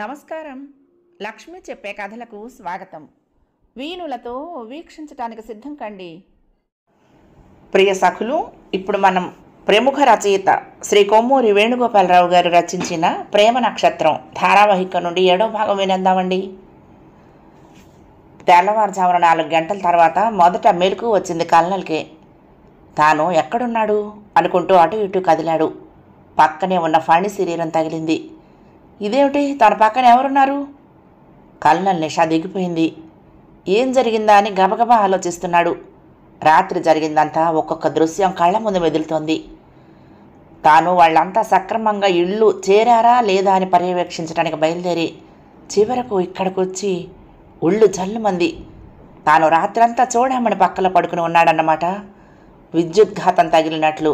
నమస్కారం. లక్ష్మి చెప్పే కథలకు స్వాగతం. వీణులతో వీక్షించటానికి సిద్ధం కండి. ప్రియ సఖులు, ఇప్పుడు మనం ప్రముఖ రచయిత శ్రీ కొమ్మూరి వేణుగోపాలరావు గారు రచించిన ప్రేమ నక్షత్రం ధారావాహిక నుండి 7వ భాగం వినేద్దామండి. తెల్లవారుజామున 4 గంటల తర్వాత మొదట మెలకు వచ్చింది కల్నల్కి. తాను ఎక్కడున్నాడు అనుకుంటూ అటు ఇటు కదిలాడు. పక్కనే ఉన్న ఫణి శరీరం తగిలింది. ఇదేమిటి, తన పక్కన ఎవరున్నారు? కల్నల్ నిషా దిగిపోయింది. ఏం జరిగిందా అని గబగబా ఆలోచిస్తున్నాడు. రాత్రి జరిగిందంతా ఒక్కొక్క దృశ్యం కళ్ళ ముందు మెదులుతోంది. తాను వాళ్ళంతా సక్రమంగా ఇళ్ళు చేరారా లేదా అని పర్యవేక్షించడానికి బయలుదేరి చివరకు ఇక్కడికొచ్చి ఒళ్ళు జల్లుమంది. తాను రాత్రంతా చూడమని పక్కలో పడుకుని ఉన్నాడన్నమాట. విద్యుద్ఘాతం తగిలినట్లు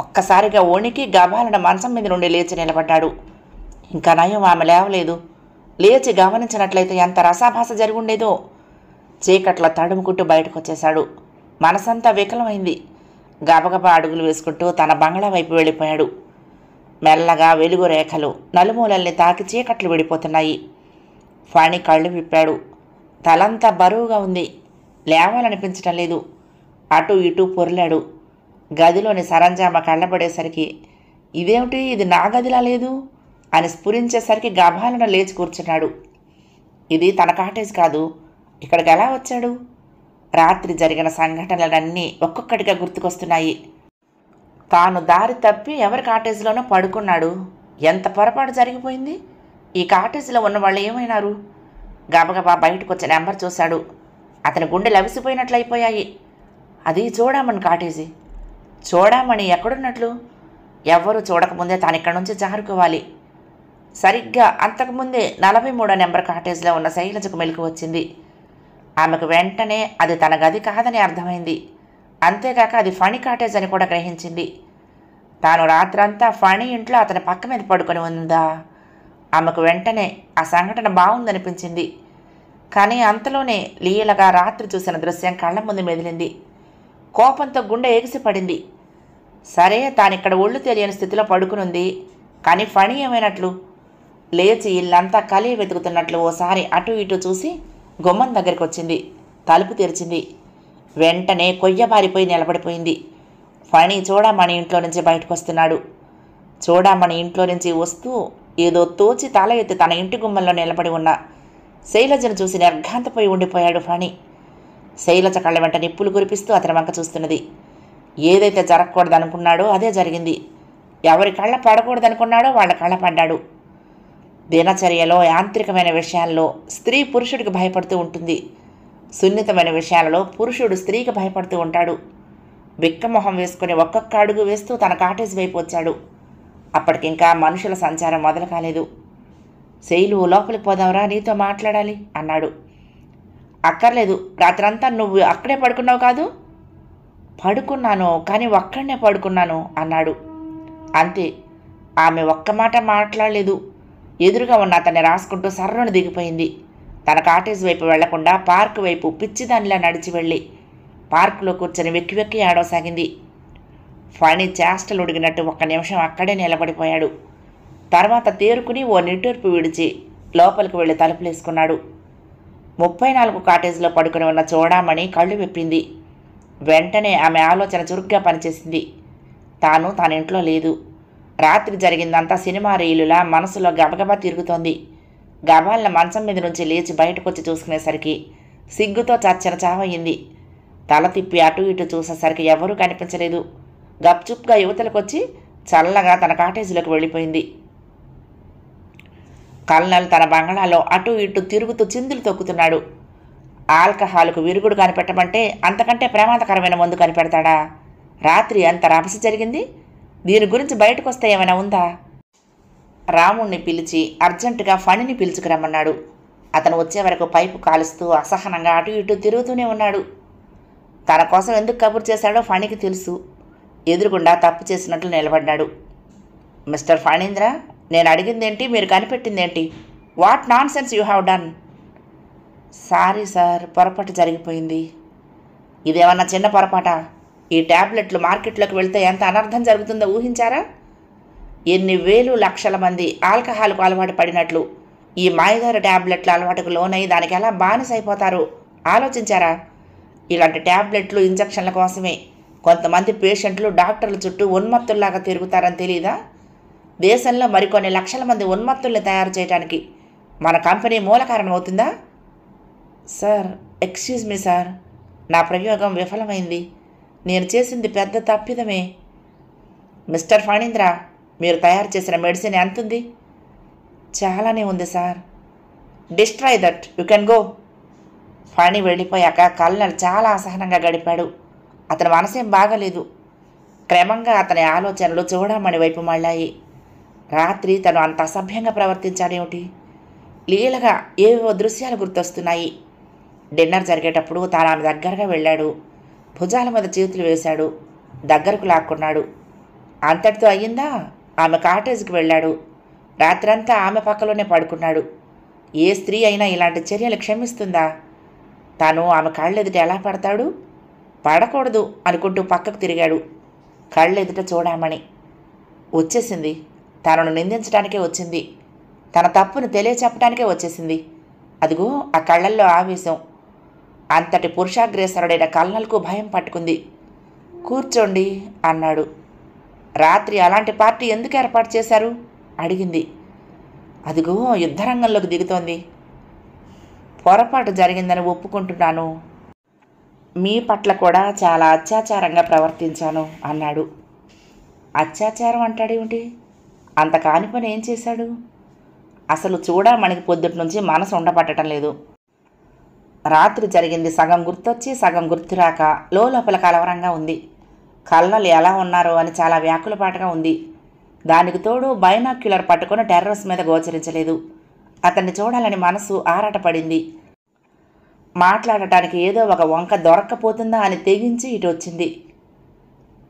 ఒక్కసారిగా వణికి గబాలన మంచం మీద నుండి లేచి నిలబడ్డాడు. ఇంకా నయం, ఆమె లేవలేదు. లేచి గమనించినట్లయితే ఎంత రసాభాస జరుగుండేదో. చీకట్లో తడుముకుంటూ బయటకు వచ్చేశాడు. మనసంతా వికలమైంది. గబగబా అడుగులు వేసుకుంటూ తన బంగ్లా వైపు వెళ్ళిపోయాడు. మెల్లగా వెలుగు రేఖలు నలుమూలల్ని తాకి చీకట్లు విడిపోతున్నాయి. ఫణి కళ్ళు విప్పాడు. తలంతా బరువుగా ఉంది. లేవాలనిపించటం లేదు. అటు ఇటు పొర్లాడు. గదిలోని సరంజామా కళ్ళబడేసరికి ఇదేమిటి, ఇది నా గదిలా లేదు అని స్ఫురించేసరికి గభాలను లేచి కూర్చున్నాడు. ఇది తన కాటేజ్ కాదు. ఇక్కడికి ఎలా వచ్చాడు? రాత్రి జరిగిన సంఘటనలన్నీ ఒక్కొక్కటిగా గుర్తుకొస్తున్నాయి. తాను దారి తప్పి ఎవరి కాటేజ్లోనో పడుకున్నాడు. ఎంత పొరపాటు జరిగిపోయింది. ఈ కాటేజ్లో ఉన్న వాళ్ళు ఏమైనారు? గబగబా బయటకు వచ్చే నెంబర్ చూశాడు. అతని గుండె లవిసిపోయినట్లయిపోయాయి. అది చూడమని కాటేజీ. చూడమని ఎక్కడున్నట్లు? ఎవ్వరూ చూడకముందే తాను ఇక్కడి నుంచి జారుకోవాలి. సరిగ్గా అంతకుముందే 43వ నెంబర్ కాటేజ్లో ఉన్న శైలజకు మెలకు వచ్చింది. ఆమెకు వెంటనే అది తన గది కాదని అర్థమైంది. అంతేకాక అది ఫణి కాటేజ్ అని కూడా గ్రహించింది. తాను రాత్రంతా ఫణి ఇంట్లో అతని పక్క మీద పడుకొని ఉందా? ఆమెకు వెంటనే ఆ సంఘటన బాగుందనిపించింది. కానీ అంతలోనే లీలగా రాత్రి చూసిన దృశ్యం కళ్ళ ముందు మెదిలింది. కోపంతో గుండె ఎగిసిపడింది. సరే, తానిక్కడ ఒళ్ళు తెలియని స్థితిలో పడుకునుంది. కానీ ఫణి ఏమైనట్లు? లేచి ఇల్లంతా కలియ వెతుకుతున్నట్లు ఓసారి అటు ఇటు చూసి గుమ్మం దగ్గరికి వచ్చింది. తలుపు తెరిచింది. వెంటనే కొయ్యబారిపోయి నిలబడిపోయింది. ఫణి చూడమని ఇంట్లో నుంచి బయటకు వస్తున్నాడు. చూడమని ఇంట్లో నుంచి వస్తూ ఏదో తోచి తల ఎత్తి తన ఇంటి గుమ్మంలో నిలబడి ఉన్న శైలజను చూసి నిర్ఘాంతపోయి ఉండిపోయాడు ఫణి. శైలజ కళ్ళ వెంట నిప్పులు కురిపిస్తూ అతని వంక చూస్తున్నది. ఏదైతే జరగకూడదనుకున్నాడో అదే జరిగింది. ఎవరి కళ్ళ పడకూడదనుకున్నాడో వాళ్ళ కళ్ళ పడ్డాడు. దినచర్యలో యాంత్రికమైన విషయాల్లో స్త్రీ పురుషుడికి భయపడుతూ ఉంటుంది. సున్నితమైన విషయాలలో పురుషుడు స్త్రీకి భయపడుతూ ఉంటాడు. బిక్కమొహం వేసుకుని ఒక్కొక్క అడుగు వేస్తూ తన కాటేజ్ వైపు వచ్చాడు. అప్పటికింకా మనుషుల సంచారం మొదలు కాలేదు. శైలు, లోపలికి పోదాంరా, నీతో మాట్లాడాలి అన్నాడు. అక్కర్లేదు, రాత్రంతా నువ్వు అక్కడే పడుకున్నావు కాదు? పడుకున్నాను, కానీ ఒక్కడనే పడుకున్నాను అన్నాడు. అంతే. ఆమె ఒక్క మాట మాట్లాడలేదు. ఎదురుగా ఉన్న అతన్ని రాసుకుంటూ సర్రును దిగిపోయింది. తన కాటేజ్ వైపు వెళ్లకుండా పార్కు వైపు పిచ్చిదానిలా నడిచి వెళ్ళి పార్కులో కూర్చొని వెక్కి వెక్కి ఆడవసాగింది. ఫణి చేష్టలు ఉడిగినట్టు 1 నిమిషం అక్కడే నిలబడిపోయాడు. తర్వాత తేరుకుని ఓ నిట్టూర్పు విడిచి లోపలికి వెళ్ళి తలుపులేసుకున్నాడు. 34 కాటేజ్లో పడుకుని ఉన్న చూడామణి కళ్ళు విప్పింది. వెంటనే ఆమె ఆలోచన చురుగ్గా పనిచేసింది. తాను ఇంట్లో లేదు. రాత్రి జరిగిందంతా సినిమా రీలులా మనసులో గబగబా తిరుగుతోంది. గబాలన మంచం మీద నుంచి లేచి బయటకొచ్చి చూసుకునేసరికి సిగ్గుతో చచ్చిన చావయింది. తల తిప్పి అటు ఇటు చూసేసరికి ఎవరూ కనిపించలేదు. గప్చుప్గా యువతలకొచ్చి చల్లగా తన కాటేజీలోకి వెళ్ళిపోయింది. కల్నల్ తన బంగళాలో అటు ఇటు తిరుగుతూ చిందులు తొక్కుతున్నాడు. ఆల్కహాల్కు విరుగుడు కనిపెట్టమంటే అంతకంటే ప్రమాదకరమైన మందు కనిపెడతాడా? రాత్రి అంత రభస జరిగింది. దీని గురించి బయటకు వస్తే ఏమైనా ఉందా? రాముణ్ణి పిలిచి అర్జెంటుగా ఫణిని పిలుచుకురమ్మన్నాడు. అతను వచ్చే వరకు పైపు కాలుస్తూ అసహనంగా అటు ఇటు తిరుగుతూనే ఉన్నాడు. తన కోసం ఎందుకు కబురు చేశాడో ఫణికి తెలుసు. ఎదురుగుండా తప్పు చేసినట్లు నిలబడ్డాడు. మిస్టర్ ఫణీంద్ర, నేను అడిగిందేంటి, మీరు కనిపెట్టిందేంటి? What nonsense you have done? Sorry sir, పొరపాటు జరిగిపోయింది. ఇదేమన్నా చిన్న పొరపాటా? ఈ ట్యాబ్లెట్లు మార్కెట్లోకి వెళ్తే ఎంత అనర్థం జరుగుతుందో ఊహించారా? ఎన్ని వేలు లక్షల మంది ఆల్కహాల్కు అలవాటు పడినట్లు ఈ మాయదారు ట్యాబ్లెట్ల అలవాటుకు లోనై దానికి ఎలా బానిసైపోతారు ఆలోచించారా? ఇలాంటి ట్యాబ్లెట్లు ఇంజక్షన్ల కోసమే కొంతమంది పేషెంట్లు డాక్టర్ల చుట్టూ ఉన్మత్తుల్లాగా తిరుగుతారని తెలీదా? దేశంలో మరికొన్ని లక్షల మంది ఉన్మత్తుల్ని తయారు చేయడానికి మన కంపెనీ మూల కారణం అవుతుందా? సార్, ఎక్స్క్యూజ్ మీ సార్, నా ప్రయోగం విఫలమైంది. నేను చేసింది పెద్ద తప్పిదమే. మిస్టర్ ఫణీంద్ర, మీరు తయారు చేసిన మెడిసిన్ ఎంతుంది? చాలానే ఉంది sir. Destroy that, you can go. Phani వెళ్ళిపోయాక కల్నల్ చాలా అసహనంగా గడిపాడు. అతని మనసేం బాగలేదు. క్రమంగా అతని ఆలోచనలు చూడమణి వైపు మళ్ళాయి. రాత్రి తను అంత అసభ్యంగా ప్రవర్తించాడేమిటి? లీలగా ఏవో దృశ్యాలు గుర్తొస్తున్నాయి. డిన్నర్ జరిగేటప్పుడు తాను ఆమె దగ్గరగా వెళ్ళాడు. భుజాల మీద చేతులు వేశాడు. దగ్గరకు లాక్కున్నాడు. అంతటితో అయ్యిందా? ఆమె కాటేజ్కి వెళ్ళాడు. రాత్రంతా ఆమె పక్కలోనే పడుకున్నాడు. ఏ స్త్రీ అయినా ఇలాంటి చర్యలు క్షమిస్తుందా? తాను ఆమె కళ్ళెదుట ఎలా పడతాడు? పడకూడదు అనుకుంటూ పక్కకు తిరిగాడు. కళ్ళెదుట చూడమని వచ్చేసింది. తనను నిందించడానికే వచ్చింది. తన తప్పును తెలియచెప్పడానికే వచ్చేసింది. అదిగో ఆ కళ్ళల్లో ఆవేశం. అంతటి పురుషాగ్రేసరుడైన కల్నల్కు భయం పట్టుకుంది. కూర్చోండి అన్నాడు. రాత్రి అలాంటి పార్టీ ఎందుకు ఏర్పాటు చేశారు అడిగింది. అదిగో యుద్ధరంగంలోకి దిగుతోంది. పొరపాటు జరిగిందని ఒప్పుకుంటున్నాను. మీ పట్ల కూడా చాలా అత్యాచారంగా ప్రవర్తించాను అన్నాడు. అత్యాచారం అంటాడేమిటి? అంత కాని పని ఏం చేశాడు? అసలు చూడమణికి పొద్దుటి నుంచి మనసు ఉండబట్టడం లేదు. రాత్రి జరిగింది సగం గుర్తొచ్చి సగం గుర్తురాక లోపల కలవరంగా ఉంది. కల్నల్ ఎలా ఉన్నారో అని చాలా వ్యాకులపాటుగా ఉంది. దానికి తోడు బైనాక్యులర్ పట్టుకుని టెర్రస్ మీద గోచరించలేదు. అతన్ని చూడాలని మనసు ఆరాటపడింది. మాట్లాడటానికి ఏదో ఒక వంక దొరక్కపోతుందా అని తెగించి ఇటు వచ్చింది.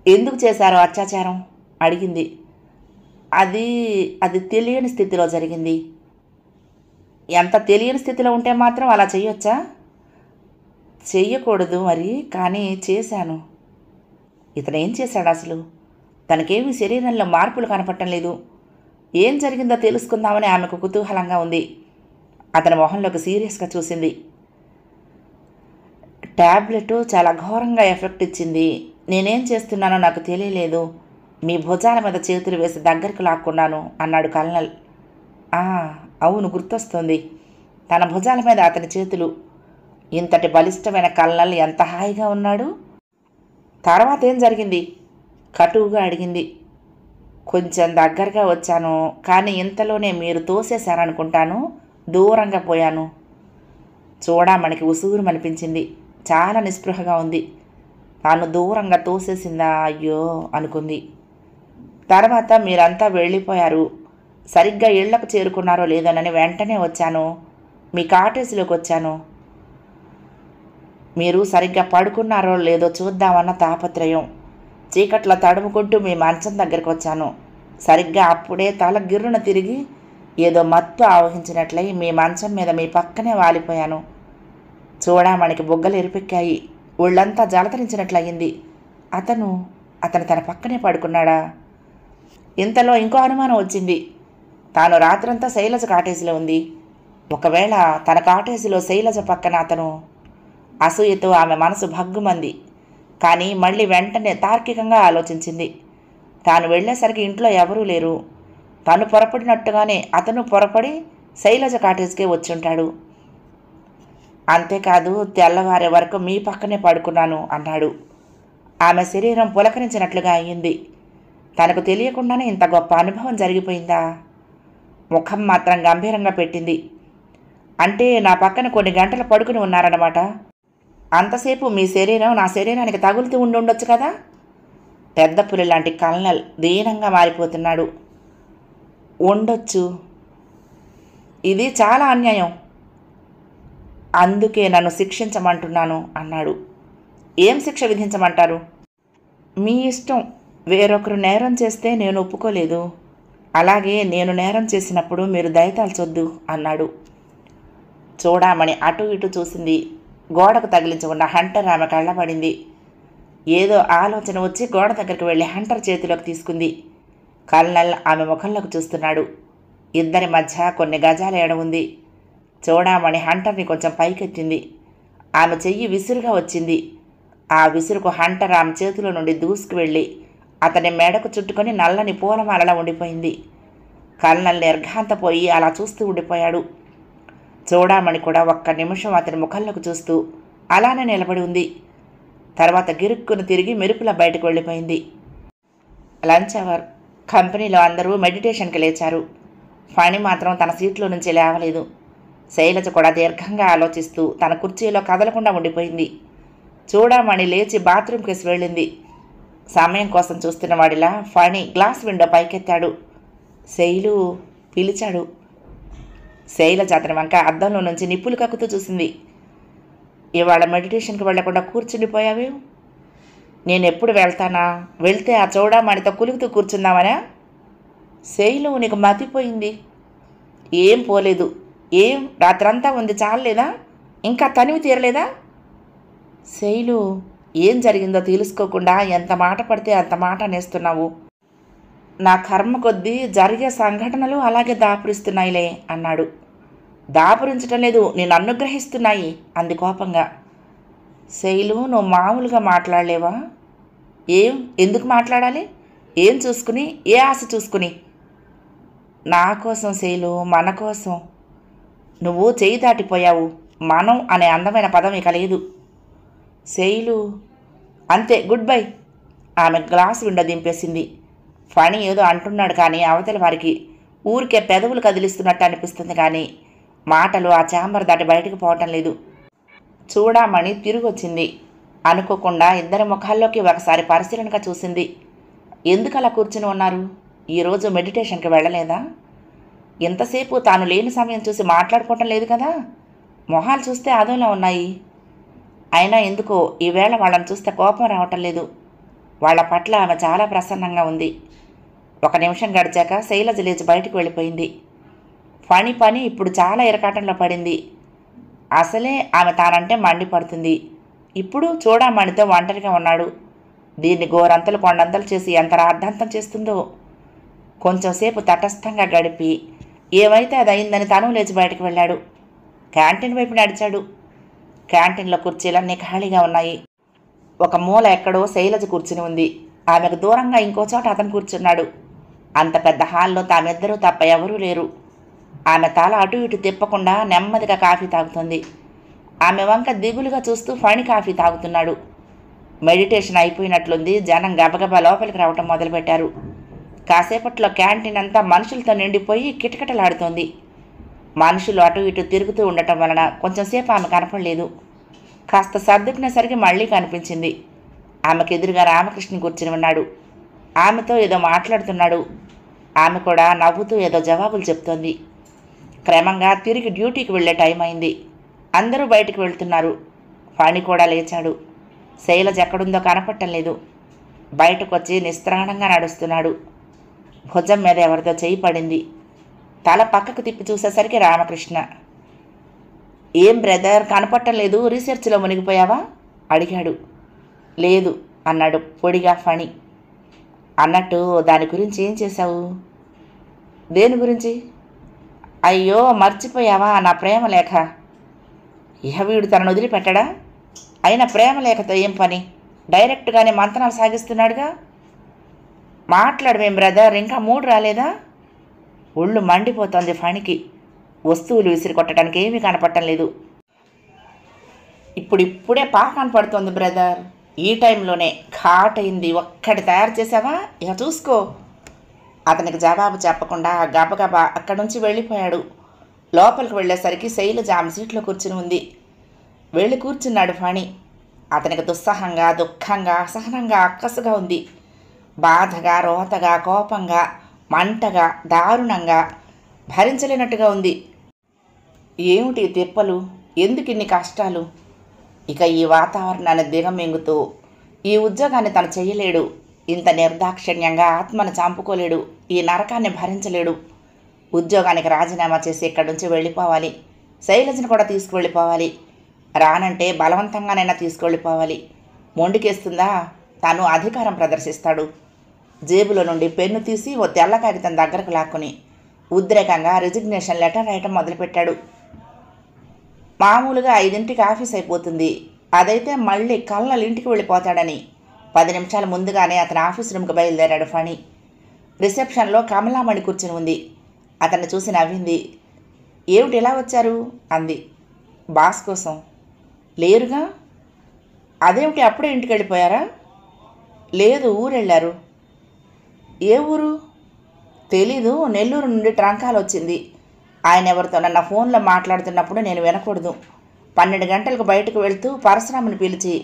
ఎందుకు చేశారో అత్యాచారం అడిగింది. అది తెలియని స్థితిలో జరిగింది. ఎంత తెలియని స్థితిలో ఉంటే మాత్రం అలా చెయ్యొచ్చా? చెయ్యకూడదు మరి, కానీ చేశాను. ఇతను ఏం చేశాడు అసలు? తనకేమీ శరీరంలో మార్పులు కనపడటం లేదు. ఏం జరిగిందో తెలుసుకుందామని ఆమెకు కుతూహలంగా ఉంది. అతని మొహంలోకి సీరియస్గా చూసింది. ట్యాబ్లెట్ చాలా ఘోరంగా ఎఫెక్ట్ ఇచ్చింది. నేనేం చేస్తున్నానో నాకు తెలియలేదు. మీ భుజాల మీద చేతులు వేసి దగ్గరికి లాక్కున్నాను అన్నాడు కల్నల్. అవును, గుర్తొస్తుంది. తన భుజాల మీద అతని చేతులు. ఇంతటి బలిష్టమైన కల్నల్ ఎంత హాయిగా ఉన్నాడు. తర్వాత ఏం జరిగింది? కటువుగా అడిగింది. కొంచెం దగ్గరగా వచ్చాను, కానీ ఇంతలోనే మీరు తోసేశారనుకుంటాను. దూరంగా పోయాను. చూడమణికి ఉసూరుమనిపించింది. చాలా నిస్పృహగా ఉంది. తాను దూరంగా తోసేసిందా అయ్యో అనుకుంది. తర్వాత మీరంతా వెళ్ళిపోయారు. సరిగ్గా ఇళ్లకు చేరుకున్నారో లేదోనని వెంటనే వచ్చాను. మీ కాటేజీలోకి వచ్చాను. మీరు సరిగ్గా పడుకున్నారో లేదో చూద్దామన్న తాపత్రయం. చీకట్లో తడుముకుంటూ మీ మంచం దగ్గరికి వచ్చాను. సరిగ్గా అప్పుడే తల గిర్రున తిరిగి ఏదో మత్తు ఆవహించినట్లయి మీ మంచం మీద మీ పక్కనే వాలిపోయాను. చూడమణికి బుగ్గలు ఎరిపెక్కాయి. ఒళ్ళంతా జలతరించినట్లయింది. అతను తన పక్కనే పడుకున్నాడా? ఇంతలో ఇంకో అనుమానం వచ్చింది. తాను రాత్రంతా శైలజ కాటేజీలో ఉంది. ఒకవేళ తన కాటేజీలో శైలజ పక్కన అతను. అసూయతో ఆమె మనసు భగ్గుమంది. కానీ మళ్ళీ వెంటనే తార్కికంగా ఆలోచించింది. తాను వెళ్ళేసరికి ఇంట్లో ఎవరూ లేరు. తను పొరపడినట్టుగానే అతను పొరపడి శైలజ కాటేజ్కే వచ్చుంటాడు. అంతేకాదు, తెల్లవారే వరకు మీ పక్కనే పడుకున్నాను అన్నాడు. ఆమె శరీరం పులకరించినట్లుగా అయ్యింది. తనకు తెలియకుండానే ఇంత గొప్ప అనుభవం జరిగిపోయిందా? ముఖం మాత్రం గంభీరంగా పెట్టింది. అంటే నా పక్కన కొన్ని గంటలు పడుకుని ఉన్నారన్నమాట. అంతసేపు మీ శరీరం నా శరీరానికి తగులుతూ ఉండొచ్చు కదా? పెద్ద పులి లాంటి కల్నల్ దీనంగా మారిపోతున్నాడు. ఉండొచ్చు. ఇది చాలా అన్యాయం. అందుకే నన్ను శిక్షించమంటున్నాను అన్నాడు. ఏం శిక్ష విధించమంటారు? మీ ఇష్టం. వేరొకరు నేరం చేస్తే నేను ఒప్పుకోలేదు. అలాగే నేను నేరం చేసినప్పుడు మీరు దయతాల్చొద్దు అన్నాడు. చూడమని అటు ఇటు చూసింది. గోడకు తగిలించి ఉన్న హంటర్ ఆమె కళ్ళబడింది. ఏదో ఆలోచన వచ్చి గోడ దగ్గరికి వెళ్ళి హంటర్ చేతిలోకి తీసుకుంది. కల్నల్ ఆమె ముఖంలోకి చూస్తున్నాడు. ఇద్దరి మధ్య కొన్ని గజాల ఎడ ఉంది. చూడామణి హంటర్ని కొంచెం పైకెత్తింది. ఆమె చెయ్యి విసురుగా వచ్చింది. ఆ విసురుకు హంటర్ ఆమె చేతిలో నుండి దూసుకు వెళ్ళి అతని మెడకు చుట్టుకొని నల్లని పూలమాలలా ఉండిపోయింది. కల్నల్ నిర్ఘాంతపోయి అలా చూస్తూ ఉండిపోయాడు. చూడామణి కూడా ఒక్క నిమిషం అతని ముఖంలోకి చూస్తూ అలానే నిలబడి ఉంది. తర్వాత గిరుక్కును తిరిగి మెరుపులా బయటకు వెళ్ళిపోయింది. Lunch hour. కంపెనీలో అందరూ మెడిటేషన్కి లేచారు. ఫణి మాత్రం తన సీట్లో నుంచి లేవలేదు. శైలజ కూడా దీర్ఘంగా ఆలోచిస్తూ తన కుర్చీలో కదలకుండా ఉండిపోయింది. చూడామణి లేచి బాత్రూమ్ కేసి వెళ్ళింది. సమయం కోసం చూస్తున్న వాడిలా ఫణి గ్లాస్ విండో పైకెత్తాడు. శైలు పిలిచాడు. శైలజ అతని వంక అద్దంలో నుంచి నిప్పులు కక్కుతూ చూసింది. ఇవాళ మెడిటేషన్కి వెళ్లకుండా కూర్చుండిపోయావే? నేనెప్పుడు వెళ్తానా? వెళ్తే ఆ చూడామణితో కులుగుతూ కూర్చుందామనా? శైలు నీకు మతిపోయింది. ఏం పోలేదు. ఏం రాత్రంతా ఉంది చాలేదా? ఇంకా తనివి తీరలేదా? శైలు ఏం జరిగిందో తెలుసుకోకుండా ఎంత మాట పడితే అంత మాట అనేస్తున్నావు. నా కర్మ కొద్దీ జరిగే సంఘటనలు అలాగే దాపురిస్తున్నాయిలే అన్నాడు. దాపురించటం లేదు, నేను అనుగ్రహిస్తున్నాయి అంది కోపంగా. శైలు నువ్వు మామూలుగా మాట్లాడలేవా? ఏం ఎందుకు మాట్లాడాలి? ఏం చూసుకుని, ఏ ఆశ చూసుకుని? నా కోసం శైలు, మన కోసం. నువ్వు చేయి దాటిపోయావు. మనం అనే అందమైన పదం ఇక లేదు. శైలు అంతే, గుడ్ బై. ఆమె గ్లాస్ విండో దింపేసింది. ఫణి ఏదో అంటున్నాడు కానీ అవతలి వారికి ఊరికే పెదవులు కదిలిస్తున్నట్టు అనిపిస్తుంది కానీ మాటలు ఆ ఛాంబర్ దాటి బయటకు పోవటం లేదు. చూడామణి తిరిగొచ్చింది. అనుకోకుండా ఇద్దరి ముఖాల్లోకి ఒకసారి పరిశీలనగా చూసింది. ఎందుకు అలా కూర్చుని ఉన్నారు? ఈరోజు మెడిటేషన్కి వెళ్ళలేదా? ఎంతసేపు తాను లేని సమయం చూసి మాట్లాడుకోవటం లేదు కదా. మొహాలు చూస్తే అదోలా ఉన్నాయి. అయినా ఎందుకో ఈవేళ వాళ్ళని చూస్తే కోపం రావటం లేదు. వాళ్ళ పట్ల ఆమె చాలా ప్రసన్నంగా ఉంది. ఒక నిమిషం గడిచాక శైలజ లేచి బయటకు వెళ్ళిపోయింది. ఫణి పని ఇప్పుడు చాలా ఇరకాటంలో పడింది. అసలే ఆమె తానంటే మండిపడుతుంది. ఇప్పుడు చూడామణితో ఒంటరిగా ఉన్నాడు. దీన్ని గోరంతలు కొండంతలు చేసి ఎంత రాద్ధాంతం చేస్తుందో. కొంచెంసేపు తటస్థంగా గడిపి ఏమైతే అది అయిందని తను లేచి బయటకు వెళ్ళాడు. క్యాంటీన్ వైపు నడిచాడు. క్యాంటీన్లో కుర్చీలన్నీ ఖాళీగా ఉన్నాయి. ఒక మూల ఎక్కడో శైలజ కూర్చుని ఉంది. ఆమెకు దూరంగా ఇంకో చోట అతను కూర్చున్నాడు. అంత పెద్ద హాల్లో తామిద్దరూ తప్ప ఎవరూ లేరు. ఆమె తల అటు ఇటు తిప్పకుండా నెమ్మదిగా కాఫీ తాగుతుంది. ఆమె వంక దిగులుగా చూస్తూ ఫణి కాఫీ తాగుతున్నాడు. మెడిటేషన్ అయిపోయినట్లుంది. జనం గబగబా లోపలికి రావటం మొదలుపెట్టారు. కాసేపట్లో క్యాంటీన్ అంతా మనుషులతో నిండిపోయి కిటకిటలాడుతోంది. మనుషులు అటు ఇటు తిరుగుతూ ఉండటం వలన కొంచెంసేపు ఆమె కనపడలేదు. కాస్త సర్దుకునేసరికి మళ్ళీ కనిపించింది. ఆమెకు ఎదురుగా రామకృష్ణ కూర్చుని ఉన్నాడు. ఆమెతో ఏదో మాట్లాడుతున్నాడు. ఆమె కూడా నవ్వుతూ ఏదో జవాబులు చెప్తోంది. క్రమంగా తిరిగి డ్యూటీకి వెళ్ళే టైం అయింది. అందరూ బయటికి వెళ్తున్నారు. ఫణి కూడా లేచాడు. శైలజ ఎక్కడుందో కనపడటం లేదు. బయటకు వచ్చి నిస్త్రాణంగా నడుస్తున్నాడు. భుజం మీద ఎవరితో చేయి పడింది. తల పక్కకు తిప్పి చూసేసరికి రామకృష్ణ. ఏం బ్రదర్ కనపడటం లేదు, రీసెర్చ్లో మునిగిపోయావా అడిగాడు. లేదు అన్నాడు పొడిగా ఫణి. అన్నట్టు దాని గురించి ఏం చేశావు? దేని గురించి? అయ్యో మర్చిపోయావా, నా ప్రేమలేఖ. ఇహ వీడు తనను వదిలిపెట్టడా? అయినా ప్రేమలేఖతో ఏం పని? డైరెక్ట్గానే మంతనాలు సాగిస్తున్నాడుగా. మాట్లాడవేం బ్రదర్, ఇంకా మూడు రాలేదా? ఒళ్ళు మండిపోతోంది ఫణికి. వస్తువులు విసిరి కొట్టడానికి ఏమీ కనపడటం లేదు. ఇప్పుడిప్పుడే కనపడుతోంది బ్రదర్. ఈ టైంలోనే ఘాట్ అయింది. ఒక్కటి తయారు చేసావా? ఇక చూసుకో. అతనికి జవాబు చెప్పకుండా గబగబా అక్కడి నుంచి వెళ్ళిపోయాడు. లోపలికి వెళ్ళేసరికి శైలజ ఆమె సీట్లో కూర్చుని ఉంది. వెళ్ళి కూర్చున్నాడు ఫణి. అతనికి దుస్సహంగా, దుఃఖంగా, అసహనంగా, అక్కసుగా ఉంది. బాధగా, రోతగా, కోపంగా, మంటగా, దారుణంగా, భరించలేనట్టుగా ఉంది. ఏమిటి తిప్పలు? ఎందుకు ఇన్ని కష్టాలు? ఇక ఈ వాతావరణాన్ని దిగమింగుతూ ఈ ఉద్యోగాన్ని తను చెయ్యలేడు. ఇంత నిర్దాక్షిణ్యంగా ఆత్మను చంపుకోలేడు. ఈ నరకాన్ని భరించలేడు. ఉద్యోగానికి రాజీనామా చేసి ఇక్కడి నుంచి వెళ్ళిపోవాలి. శైలజను కూడా తీసుకువెళ్ళిపోవాలి. రానంటే బలవంతంగానైనా తీసుకువెళ్ళిపోవాలి. మొండికేస్తుందా? తను అధికారం ప్రదర్శిస్తాడు. జేబులో నుండి పెన్ను తీసి ఓ తెల్ల కాగితం దగ్గరకు లాక్కుని ఉద్రేకంగా రిజిగ్నేషన్ లెటర్ రాయటం మొదలుపెట్టాడు. మామూలుగా 5ంటికి ఆఫీస్ అయిపోతుంది, అదైతే మళ్ళీ కల్నల్ ఇంటికి వెళ్ళిపోతాడని 10 నిమిషాల ముందుగానే అతని ఆఫీస్ రూమ్కి బయలుదేరాడు ఫణి. రిసెప్షన్లో కమలామణి కూర్చుని ఉంది. అతన్ని చూసి నవ్వింది. ఏమిటి ఇలా వచ్చారు అంది. బాస్ కోసం. లేరుగా. అదేమిటి అప్పుడే ఇంటికి వెళ్ళిపోయారా? లేదు, ఊరెళ్ళారు. ఏ ఊరు? తెలీదు, నెల్లూరు నుండి ట్రంకాలు వచ్చింది. ఆయన ఎవరితోనన్నా ఫోన్లో మాట్లాడుతున్నప్పుడు నేను వినకూడదు. 12 గంటలకు బయటకు వెళ్తూ పరశురాముని పిలిచి,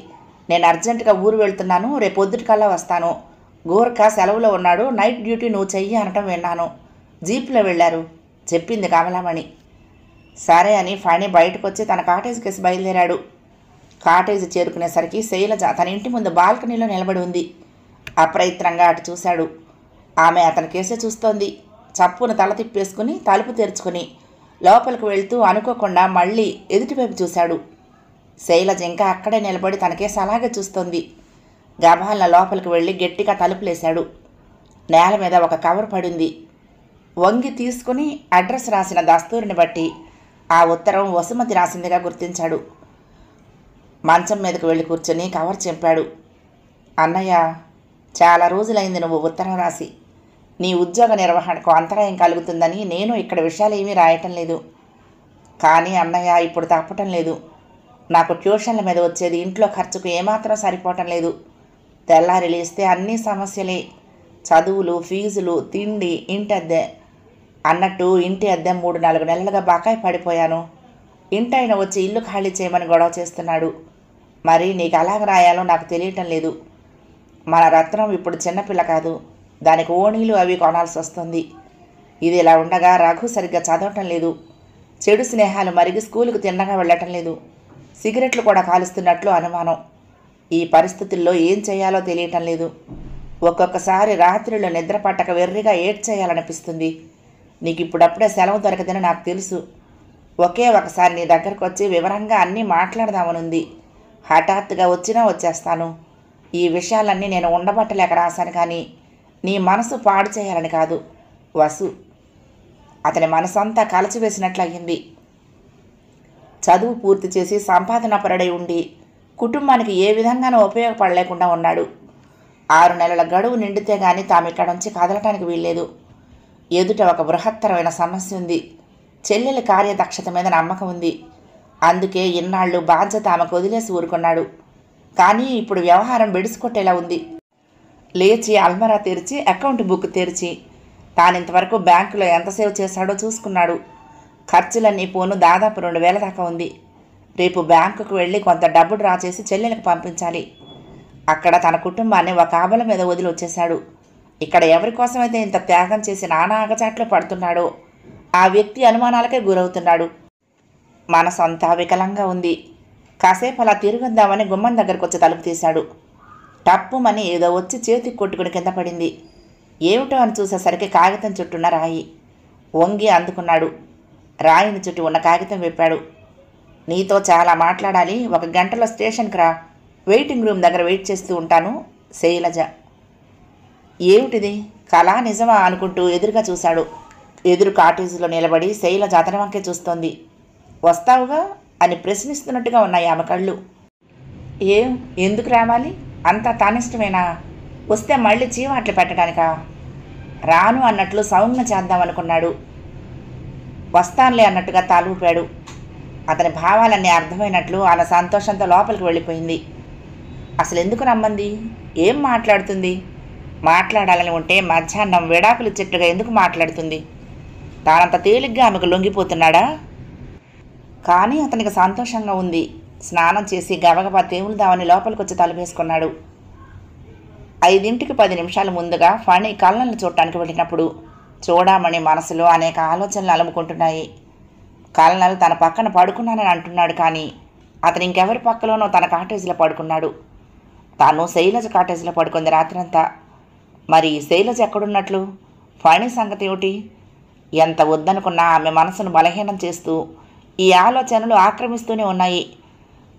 నేను అర్జెంటుగా ఊరు వెళ్తున్నాను, రేపు పొద్దుటికల్లా వస్తాను, గోర్ఖా సెలవులో ఉన్నాడు, నైట్ డ్యూటీ నువ్వు చెయ్యి అనటం విన్నాను. జీప్లో వెళ్ళారు చెప్పింది కమలామణి. సరే అని ఫణి బయటకు వచ్చి తన కాటేజ్ కేసి బయలుదేరాడు. కాటేజ్ చేరుకునేసరికి శైలజ తన ఇంటి ముందు బాల్కనీలో నిలబడి ఉంది. అప్రయత్నంగా అటు చూశాడు. ఆమె అతని కేసే చూస్తోంది. చప్పున తల తిప్పేసుకుని తలుపు తెరుచుకుని లోపలికి వెళ్తూ అనుకోకుండా మళ్ళీ ఎదుటివైపు చూశాడు. శైలజ ఇంకా అక్కడే నిలబడి తన కేసు అలాగే చూస్తోంది. గభాలన లోపలికి వెళ్ళి గట్టిగా తలుపులేశాడు. నేల మీద ఒక కవర్ పడింది. వంగి తీసుకుని అడ్రస్ రాసిన దస్తూరిని బట్టి ఆ ఉత్తరం వసుమతి రాసిందిగా గుర్తించాడు. మంచం మీదకు వెళ్ళి కూర్చొని కవర్ చింపాడు. అన్నయ్య, చాలా రోజులైంది నువ్వు ఉత్తరం రాసి. నీ ఉద్యోగ నిర్వహణకు అంతరాయం కలుగుతుందని నేను ఇక్కడ విషయాలు ఏమీ రాయటం లేదు. కానీ అన్నయ్య, ఇప్పుడు తప్పటం లేదు. నాకు ట్యూషన్ల మీద వచ్చేది ఇంట్లో ఖర్చుకు ఏమాత్రం సరిపోవటం లేదు. తెల్లారి లేస్తే అన్ని సమస్యలే. చదువులు, ఫీజులు, తిండి, ఇంటి అద్దె. అన్నట్టు ఇంటి అద్దె 3-4 నెలలుగా బకాయి పడిపోయాను. ఇంటైన వచ్చి ఇల్లు ఖాళీ చేయమని గొడవ చేస్తున్నాడు. మరి నీకు అలాగ రాయాలో నాకు తెలియటం లేదు. మన రత్నం ఇప్పుడు చిన్నపిల్ల కాదు, దానికి ఓణీలు అవి కొనాల్సి వస్తుంది. ఇది ఇలా ఉండగా రఘు సరిగ్గా చదవటం లేదు. చెడు స్నేహాలు మరిగి స్కూలుకు తిన్నగా వెళ్ళటం లేదు. సిగరెట్లు కూడా కాలుస్తున్నట్లు అనుమానం. ఈ పరిస్థితుల్లో ఏం చేయాలో తెలియటం లేదు. ఒక్కొక్కసారి రాత్రిలో నిద్ర పట్టక వెర్రిగా ఏడ్చేయాలనిపిస్తుంది. నీకు ఇప్పుడప్పుడే సెలవు దొరకదని నాకు తెలుసు. ఒకే ఒకసారి నీ దగ్గరకు వచ్చి వివరంగా అన్నీ మాట్లాడదామనుంది. హఠాత్తుగా వచ్చినా వచ్చేస్తాను. ఈ విషయాలన్నీ నేను ఉండబట్టలేక రాశాను, కానీ నీ మనసు పాడు చేయాలని కాదు. వసు. అతని మనసంతా కలచివేసినట్లయింది. చదువు పూర్తి చేసి సంపాదన పరుడై ఉండి కుటుంబానికి ఏ విధంగానూ ఉపయోగపడలేకుండా ఉన్నాడు. 6 నెలల గడువు నిండితే గానీ తాము ఇక్కడ నుంచి కదలటానికి వీల్లేదు. ఎదుట ఒక బృహత్తరమైన సమస్య ఉంది. చెల్లెలి కార్యదక్షత మీద నమ్మకం ఉంది. అందుకే ఇన్నాళ్ళు బాధ్యత ఆమెకు వదిలేసి ఊరుకున్నాడు. కానీ ఇప్పుడు వ్యవహారం బెడిసికొట్టేలా ఉంది. లేచి అల్మరా తెరిచి అకౌంట్ బుక్ తెరిచి తానింతవరకు బ్యాంకులో ఎంత సేవ్ చేశాడో చూసుకున్నాడు. ఖర్చులన్నీ పోను దాదాపు 2,000 దాకా ఉంది. రేపు బ్యాంకుకు వెళ్ళి కొంత డబ్బు డ్రా చేసి చెల్లెలకు పంపించాలి. అక్కడ తన కుటుంబాన్ని ఒక ఆబల మీద వదిలి వచ్చేశాడు. ఇక్కడ ఎవరి కోసమైతే ఇంత త్యాగం చేసి నానా అగచాట్లు పడుతున్నాడో ఆ వ్యక్తి అనుమానాలకే గురవుతున్నాడు. మనసంతా వికలంగా ఉంది. కాసేపు అలా తిరిగొద్దామని గుమ్మం దగ్గరకు వచ్చి తలుపు తీశాడు. టప్పుమని ఏదో వచ్చి చేతికి కొట్టుకుని కింద పడింది. ఏమిటో అని చూసేసరికి కాగితం చుట్టూన్న రాయి. వంగి అందుకున్నాడు. రాయిని చుట్టి ఉన్న కాగితం విప్పాడు. నీతో చాలా మాట్లాడాలి, 1 గంటలో స్టేషన్కి రా, వెయిటింగ్ రూమ్ దగ్గర వెయిట్ చేస్తూ ఉంటాను. శైలజ. ఏమిటిది, కళా నిజమా అనుకుంటూ ఎదురుగా చూశాడు. ఎదురు కాటేజీలో నిలబడి శైలజ అతని వంకే చూస్తోంది. వస్తావుగా అని ప్రశ్నిస్తున్నట్టుగా ఉన్నాయి ఆమె కళ్ళు. ఎందుకు రావాలి? అంతా తానిష్టమేనా? వస్తే మళ్ళీ చీవాట్లు పెట్టడానికా? రాను అన్నట్లు సౌమ్య చేద్దామనుకున్నాడు. వస్తానులే అన్నట్టుగా తాలూపాడు. అతని భావాలన్నీ అర్థమైనట్లు ఆమె సంతోషంతో లోపలికి వెళ్ళిపోయింది. అసలు ఎందుకు రమ్మంది? ఏం మాట్లాడుతుంది? మాట్లాడాలని ఉంటే మధ్యాహ్నం విడాకులు చెట్టుగా ఎందుకు మాట్లాడుతుంది? తానంత తేలిగ్గా ఆమెకు లొంగిపోతున్నాడా? కానీ అతనికి సంతోషంగా ఉంది. స్నానం చేసి గబగబా తేములుదామని లోపలికి వచ్చి తలుపేసుకున్నాడు. 5ంటికి 10 నిమిషాల ముందుగా ఫణి కళ్ళను చూడటానికి వెళ్ళినప్పుడు చూడమని మనసులో అనేక ఆలోచనలు అలుముకుంటున్నాయి. కల్నల్ తన పక్కన పడుకున్నానని అంటున్నాడు, కానీ అతను ఇంకెవరి పక్కలోనో తన కాటేజీలో పడుకున్నాడు. తాను శైలజ కాటేజీలో పడుకుంది రాత్రంతా. మరి శైలజ ఎక్కడున్నట్లు? ఫణి సంగతి ఏమిటి? ఎంత వద్దనుకున్నా ఆమె మనసును బలహీనం చేస్తూ ఈ ఆలోచనలు ఆక్రమిస్తూనే ఉన్నాయి.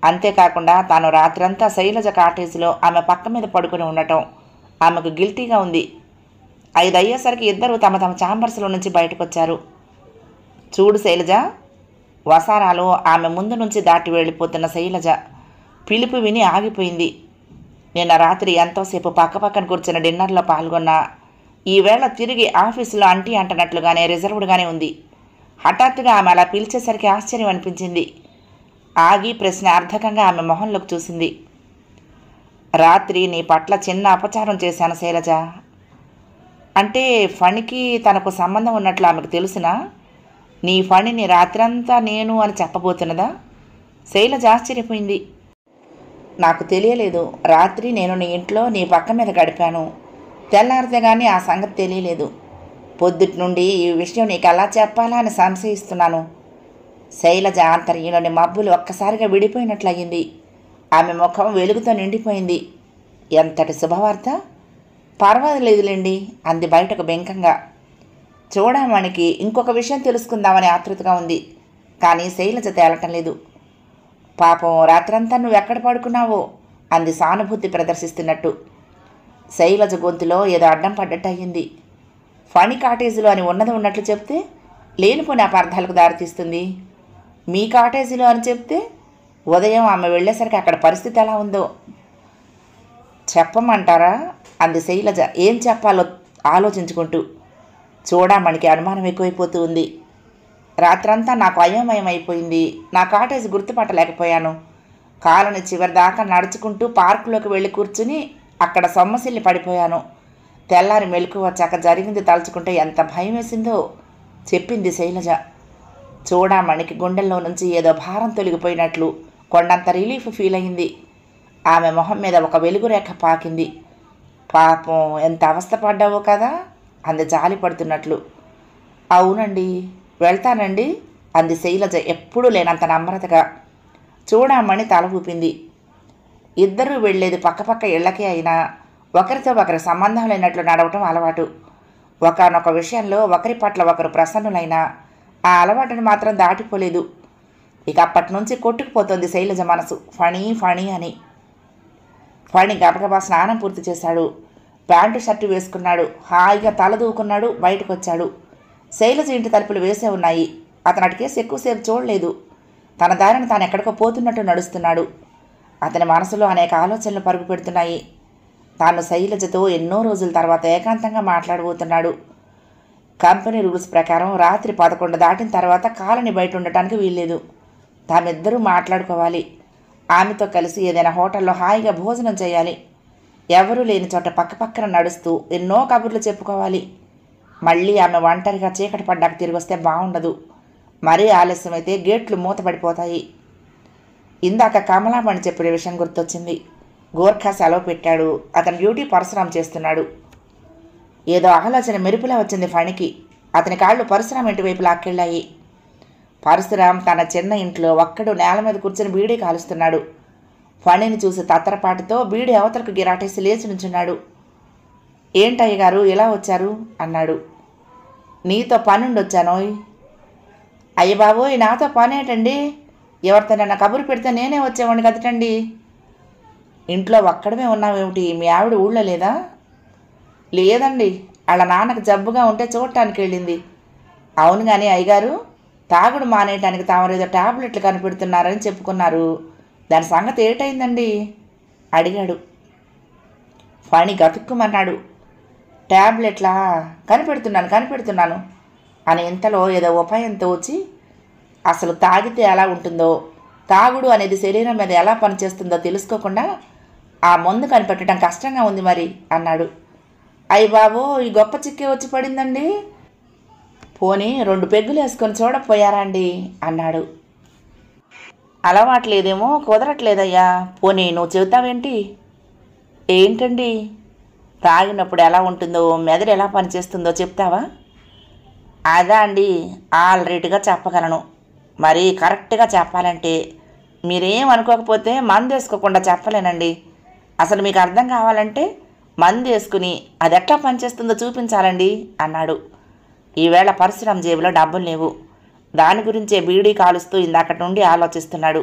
అంతేకాకుండా తాను రాత్రంతా శైలజ కాటేజీలో ఆమె పక్క మీద పడుకుని ఉండటం ఆమెకు గిల్టీగా ఉంది. 5 అయ్యేసరికి ఇద్దరు తమ తమ ఛాంబర్స్లో నుంచి బయటకొచ్చారు. చూడు శైలజ, వసారాలో ఆమె ముందు నుంచి దాటి వెళ్ళిపోతున్న శైలజ పిలుపు విని ఆగిపోయింది. నిన్న రాత్రి ఎంతోసేపు పక్కపక్కన కూర్చున్న డిన్నర్లో పాల్గొన్నా ఈవేళ తిరిగి ఆఫీసులో అంటీ అంటనట్లుగానే రిజర్వ్డ్గానే ఉంది. హఠాత్తుగా ఆమె అలా పిలిచేసరికి ఆశ్చర్యం అనిపించింది. ఆగి ప్రశ్నార్థకంగా ఆమె మొహంలోకి చూసింది. రాత్రి నీ పట్ల చిన్న అపచారం చేశాను శైలజ. అంటే ఫణికి తనకు సంబంధం ఉన్నట్లు ఆమెకు తెలుసునా? నీ ఫణిని రాత్రంతా నేను అని చెప్పబోతున్నదా? శైలజ ఆశ్చర్యపోయింది. నాకు తెలియలేదు. రాత్రి నేను నీ ఇంట్లో నీ పక్క మీద గడిపాను. తెల్లారితే కానీ ఆ సంగతి తెలియలేదు. పొద్దుటి నుండి ఈ విషయం నీకు ఎలా చెప్పాలా అని సంశయిస్తున్నాను. శైలజ ఆంతర్యంలోని మబ్బులు ఒక్కసారిగా విడిపోయినట్లయింది. ఆమె ముఖం వెలుగుతో నిండిపోయింది. ఎంతటి శుభవార్త! పర్వాలేదులేండి అంది బయటకు బెంకంగా. చూడమణికి ఇంకొక విషయం తెలుసుకుందామని ఆతృతగా ఉంది. కానీ శైలజ తేలటం లేదు. పాపం రాత్రంతా నువ్వెక్కడ పడుకున్నావో అంది సానుభూతి ప్రదర్శిస్తున్నట్టు. శైలజ గొంతులో ఏదో అడ్డం పడ్డట్టు అయ్యింది. ఫణి కాటేజీలో అని ఉన్నది ఉన్నట్లు చెప్తే లేనిపోని అపార్థాలకు దారితీస్తుంది. మీ కాటేజీలో అని చెప్తే ఉదయం ఆమె వెళ్ళేసరికి అక్కడ పరిస్థితి ఎలా ఉందో చెప్పమంటారా అంది శైలజ ఏం చెప్పాలో ఆలోచించుకుంటూ. చూడమణికి అనుమానం ఎక్కువైపోతూ ఉంది. రాత్రంతా నాకు అయోమయం అయిపోయింది. నా కాటేజీ గుర్తుపట్టలేకపోయాను. కాలనీ చివరి దాకా నడుచుకుంటూ పార్కులోకి వెళ్ళి కూర్చుని అక్కడ సొమ్మసిల్లి పడిపోయాను. తెల్లారి మెలకు వచ్చాక జరిగింది తలుచుకుంటే ఎంత భయం వేసిందో చెప్పింది శైలజ. చూడమణికి గుండెల్లో నుంచి ఏదో భారం తొలగిపోయినట్లు కొండంత రిలీఫ్ ఫీల్ అయింది. ఆమె మొహం మీద ఒక వెలుగురేఖ పాకింది. పాపం ఎంత అవస్థపడ్డావో కదా అంది జాలి పడుతున్నట్లు. అవునండి, వెళ్తానండి అంది శైలజ ఎప్పుడూ లేనంత నమ్రతగా. చూడమణి తల ఊపింది. ఇద్దరూ వెళ్ళేది పక్కపక్క ఇళ్లకే అయినా ఒకరితో ఒకరి సంబంధం లేనట్లు నడవటం అలవాటు. ఒకనొక విషయంలో ఒకరి పట్ల ఒకరు ప్రసన్నులైనా ఆ అలవాటును మాత్రం దాటిపోలేదు. ఇక అప్పటి నుంచి కొట్టుకుపోతుంది శైలజ మనసు ఫణి ఫణి అని. ఫణి గబగబా స్నానం పూర్తి చేశాడు. ప్యాంటు షర్టు వేసుకున్నాడు. హాయిగా తల దూకున్నాడు. బయటకు వచ్చాడు. శైలజ ఇంటి తలుపులు వేసే ఉన్నాయి. అతను అటుకేసి ఎక్కువసేపు చూడలేదు. తన దారిని తాను ఎక్కడికో పోతున్నట్టు నడుస్తున్నాడు. అతని మనసులో అనేక ఆలోచనలు పరుగు పెడుతున్నాయి. తాను శైలజతో ఎన్నో రోజుల తర్వాత ఏకాంతంగా మాట్లాడబోతున్నాడు. కంపెనీ రూల్స్ ప్రకారం రాత్రి 11 దాటిన తర్వాత కాలనీ బయట ఉండటానికి వీల్లేదు. తామిద్దరూ మాట్లాడుకోవాలి. ఆమెతో కలిసి ఏదైనా హోటల్లో హాయిగా భోజనం చేయాలి. ఎవరూ లేని చోట పక్కపక్కన నడుస్తూ ఎన్నో కబుర్లు చెప్పుకోవాలి. మళ్ళీ ఆమె ఒంటరిగా చీకటి పడ్డాక తిరిగి వస్తే బాగుండదు. మరీ ఆలస్యమైతే గేట్లు మూతపడిపోతాయి. ఇందాక కమలామణి చెప్పిన విషయం గుర్తొచ్చింది. గోర్ఖా సెలవు పెట్టాడు. అతని డ్యూటీ పరశురాం చేస్తున్నాడు. ఏదో ఆలోచన మెరుపులా వచ్చింది ఫణికి. అతని కాళ్ళు పరశురాం ఇంటి వైపు లాక్కెళ్ళాయి. పరశురాం తన చిన్న ఇంట్లో ఒక్కడు నేల మీద కూర్చొని బీడీ కాలుస్తున్నాడు. ఫణిని చూసి తత్తరపాటుతో బీడీ అవతలకు గిరాటేసి లేచి నుంచున్నాడు. ఏంటయ్య గారు ఇలా వచ్చారు అన్నాడు. నీతో పనుండి వచ్చానోయ్. అయ్య బాబోయ్, నాతో పనేటండి? ఎవరితో నన్ను కబురు పెడితే నేనే వచ్చేవాడిని కదటండి. ఇంట్లో ఒక్కడమే ఉన్నావేమిటి? మీ ఆవిడ ఊళ్ళో లేదా? లేదండి, వాళ్ళ నాన్నకు జబ్బుగా ఉంటే చూడటానికి వెళ్ళింది. అవును కానీ అయ్యగారు, తాగుడు మానేయటానికి తామరేదో టాబ్లెట్లు కనిపెడుతున్నారని చెప్పుకున్నారు. దాని సంగతి ఏటైందండి అడిగాడు. ఫణి గతుక్కుమన్నాడు. ట్యాబ్లెట్లా? కనిపెడుతున్నాను అని ఇంతలో ఏదో ఉపాయంతో వచ్చి అసలు తాగితే ఎలా ఉంటుందో, తాగుడు అనేది శరీరం మీద ఎలా పనిచేస్తుందో తెలుసుకోకుండా ఆ మందు కనిపెట్టడం కష్టంగా ఉంది మరి అన్నాడు. అయ్య బాబో, ఈ గొప్ప చిక్కే వచ్చి పడిందండి. పోనీ 2 పెగ్గులు వేసుకొని చూడపోయారా అండి అన్నాడు. అలవాట్లేదేమో, కుదరట్లేదయ్యా. పోనీ నువ్వు చెబుతావేంటి? ఏంటండి? తాగినప్పుడు ఎలా ఉంటుందో, మెదడు ఎలా పనిచేస్తుందో చెప్తావా? అదా అండి, ఆల్రెడీగా చెప్పగలను. మరి కరెక్ట్గా చెప్పాలంటే మీరేం అనుకోకపోతే మందు వేసుకోకుండా చెప్పలేనండి. అసలు మీకు అర్థం కావాలంటే మందు వేసుకుని అది ఎట్లా పనిచేస్తుందో చూపించాలండి అన్నాడు. ఈవేళ పరశురాం జేబులో డబ్బులు లేవు. దాని గురించే బీడీ కాలుస్తూ ఇందాకటి నుండి ఆలోచిస్తున్నాడు.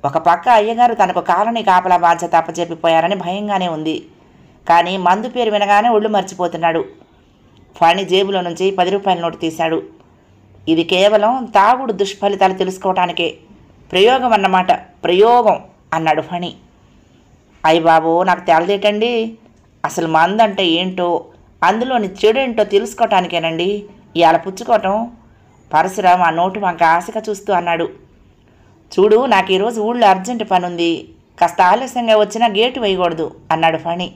ఒక పక్క అయ్యగారు తనకు కాలనీ కాపలా బాధ్యత అప్పచెప్పిపోయారని భయంగానే ఉంది. కానీ మందు పేరు వినగానే ఒళ్ళు మర్చిపోతున్నాడు. ఫణి జేబులో నుంచి 10 రూపాయల నోటు తీశాడు. ఇది కేవలం తాగుడు దుష్ఫలితాలు తెలుసుకోవటానికే. ప్రయోగం అన్నమాట, ప్రయోగం అన్నాడు ఫణి. అయ్య బాబో, నాకు తెలదేటండి. అసలు మందంటే ఏంటో, అందులోని చెడేంటో తెలుసుకోవటానికేనండి ఇవాళ పుచ్చుకోవటం. పరశురాం ఆ నోటు వంక ఆశగా చూస్తూ అన్నాడు. చూడు, నాకు ఈరోజు ఊళ్ళో అర్జెంటు పనుంది, కాస్త ఆలస్యంగా వచ్చినా గేటు వేయకూడదు అన్నాడు ఫణి.